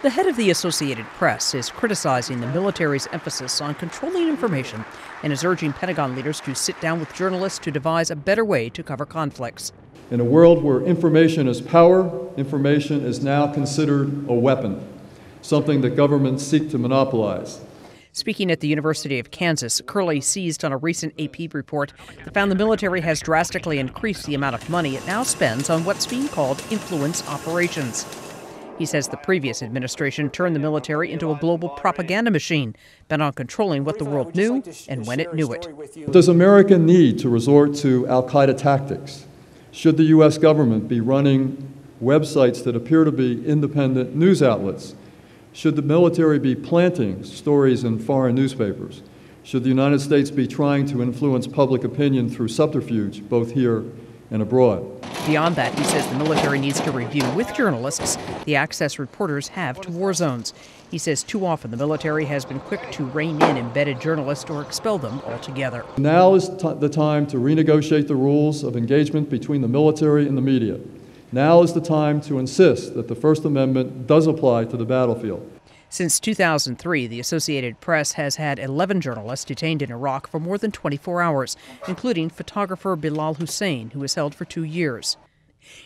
The head of the Associated Press is criticizing the military's emphasis on controlling information and is urging Pentagon leaders to sit down with journalists to devise a better way to cover conflicts. In a world where information is power, information is now considered a weapon, something that governments seek to monopolize. Speaking at the University of Kansas, Curley seized on a recent AP report that found the military has drastically increased the amount of money it now spends on what's being called influence operations. He says the previous administration turned the military into a global propaganda machine, bent on controlling what the world knew and when it knew it. Does America need to resort to al-Qaeda tactics? Should the U.S. government be running websites that appear to be independent news outlets? Should the military be planting stories in foreign newspapers? Should the United States be trying to influence public opinion through subterfuge, both here and abroad? Beyond that, he says the military needs to review with journalists the access reporters have to war zones. He says too often the military has been quick to rein in embedded journalists or expel them altogether. Now is the time to renegotiate the rules of engagement between the military and the media. Now is the time to insist that the First Amendment does apply to the battlefield. Since 2003, the Associated Press has had 11 journalists detained in Iraq for more than 24 hours, including photographer Bilal Hussein, who was held for 2 years.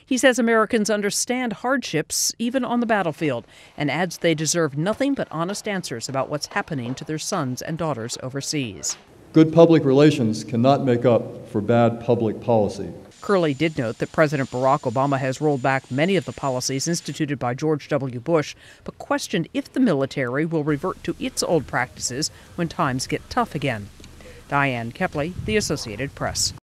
He says Americans understand hardships even on the battlefield and adds they deserve nothing but honest answers about what's happening to their sons and daughters overseas. Good public relations cannot make up for bad public policy. Curley did note that President Barack Obama has rolled back many of the policies instituted by George W. Bush, but questioned if the military will revert to its old practices when times get tough again. Diane Kepley, The Associated Press.